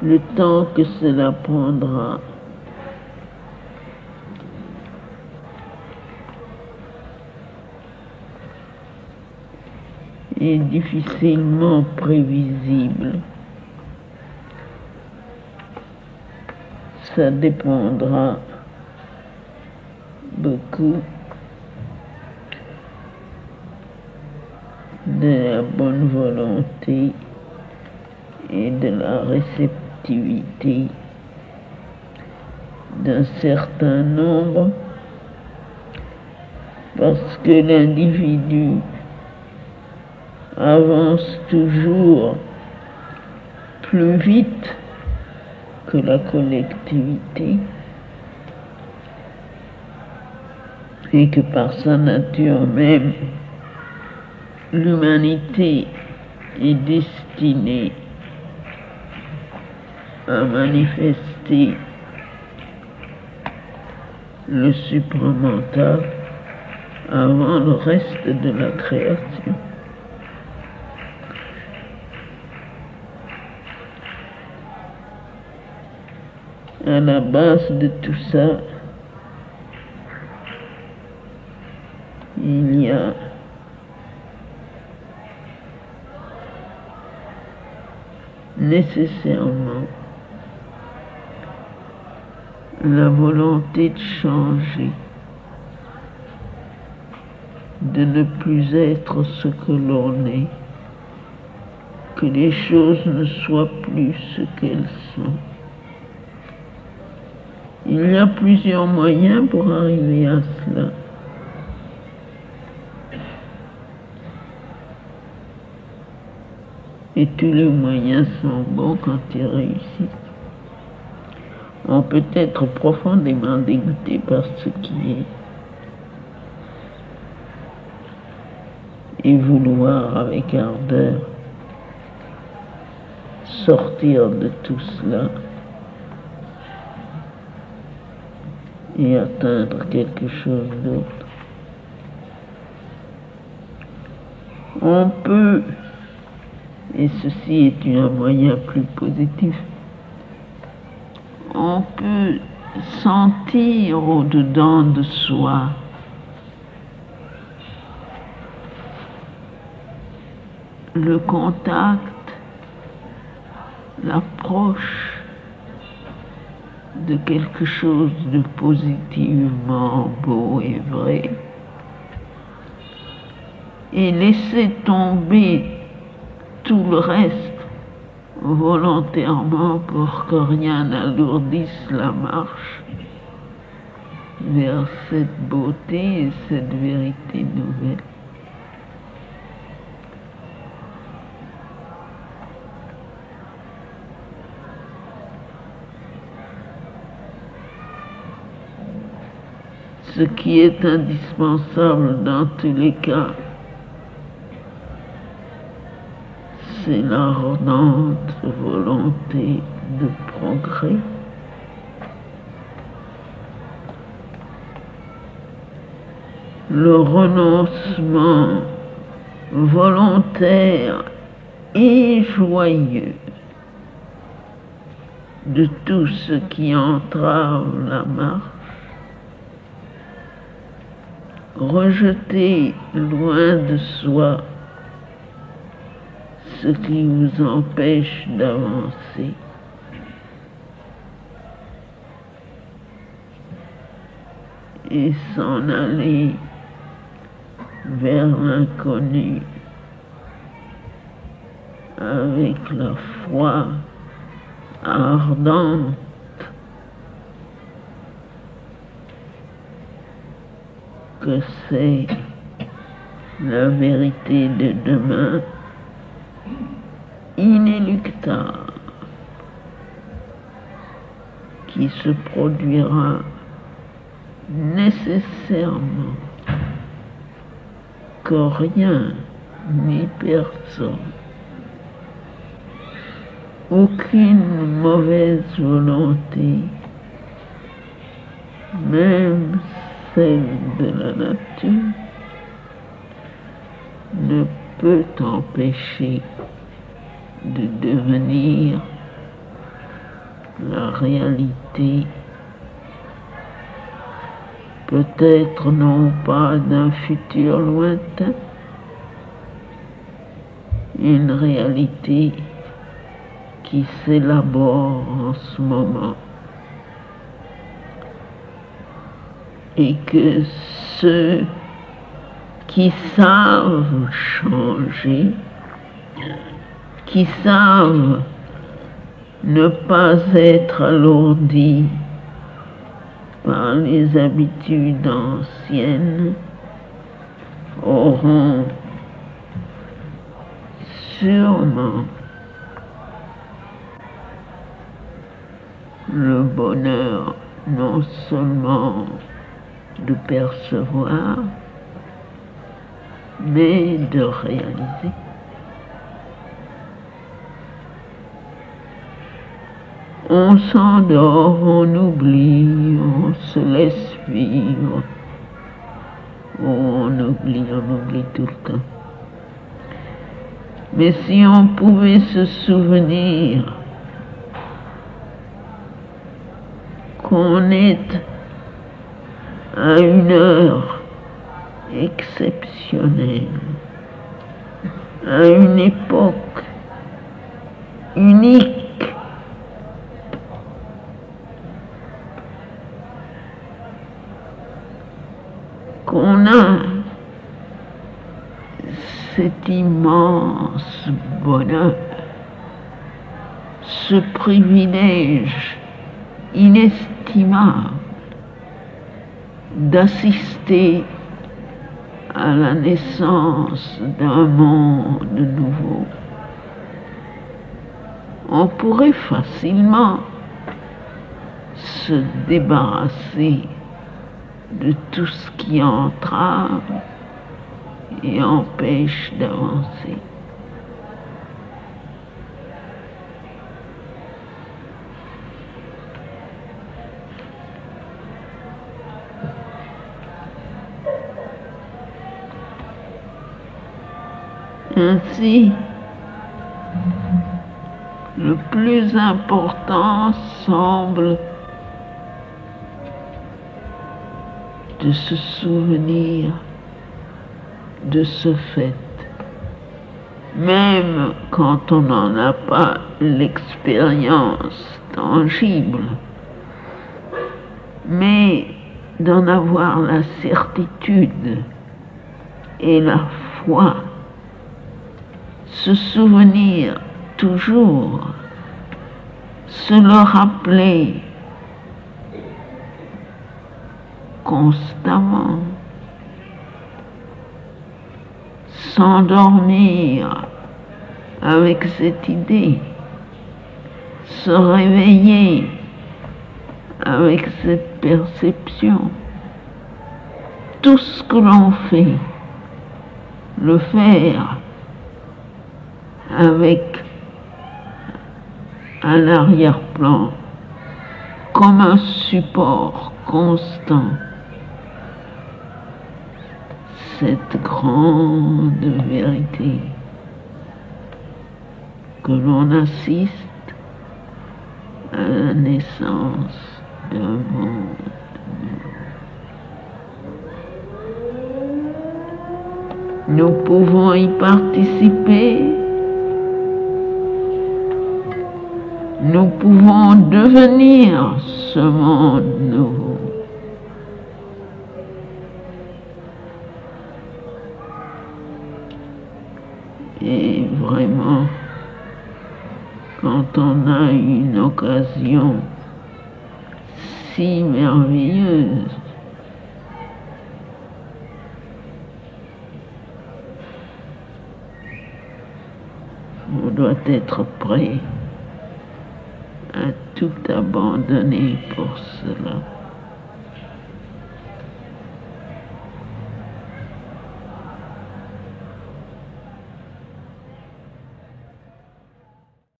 le temps que cela prendra. Est difficilement prévisible. Ça dépendra beaucoup de la bonne volonté et de la réceptivité d'un certain nombre, parce que l'individu avance toujours plus vite que la collectivité et que par sa nature même, l'humanité est destinée à manifester le supramental avant le reste de la création. À la base de tout ça, il y a nécessairement la volonté de changer, de ne plus être ce que l'on est, que les choses ne soient plus ce qu'elles sont. Il y a plusieurs moyens pour arriver à cela. Et tous les moyens sont bons quand ils réussissent. On peut être profondément dégoûté par ce qui est et vouloir avec ardeur sortir de tout cela et atteindre quelque chose d'autre. On peut, et ceci est un moyen plus positif, on peut sentir au-dedans de soi le contact, l'approche de quelque chose de positivement beau et vrai, et laisser tomber tout le reste volontairement pour que rien n'alourdisse la marche vers cette beauté et cette vérité nouvelle. Ce qui est indispensable dans tous les cas, c'est l'ardente volonté de progrès. Le renoncement volontaire et joyeux de tout ce qui entrave la marche, rejeter loin de soi ce qui vous empêche d'avancer. Et s'en aller vers l'inconnu avec la foi ardente que c'est la vérité de demain, inéluctable, qui se produira nécessairement, que rien ni personne, aucune mauvaise volonté, même celle de la nature, ne peut empêcher de devenir la réalité, peut-être non pas d'un futur lointain, une réalité qui s'élabore en ce moment, et que ceux qui savent changer, qui savent ne pas être alourdis par les habitudes anciennes, auront sûrement le bonheur non seulement de percevoir, mais de réaliser. On s'endort, on oublie, on se laisse vivre. On oublie tout le temps. Mais si on pouvait se souvenir qu'on est à une heure exceptionnelle, à une époque unique, qu'on a cet immense bonheur, ce privilège inestimable d'assister à la naissance d'un monde nouveau. On pourrait facilement se débarrasser de tout ce qui entrave et empêche d'avancer. Ainsi, le plus important semble de se souvenir de ce fait, même quand on n'en a pas l'expérience tangible, mais d'en avoir la certitude et la foi, se souvenir toujours, se le rappeler constamment, s'endormir avec cette idée, se réveiller avec cette perception. Tout ce que l'on fait, le faire avec à l'arrière-plan, comme un support constant, cette grande vérité que l'on assiste à la naissance d'un monde. Nous pouvons y participer, nous pouvons devenir ce monde nouveau. Et vraiment, quand on a une occasion si merveilleuse, on doit être prêt à tout abandonner pour cela.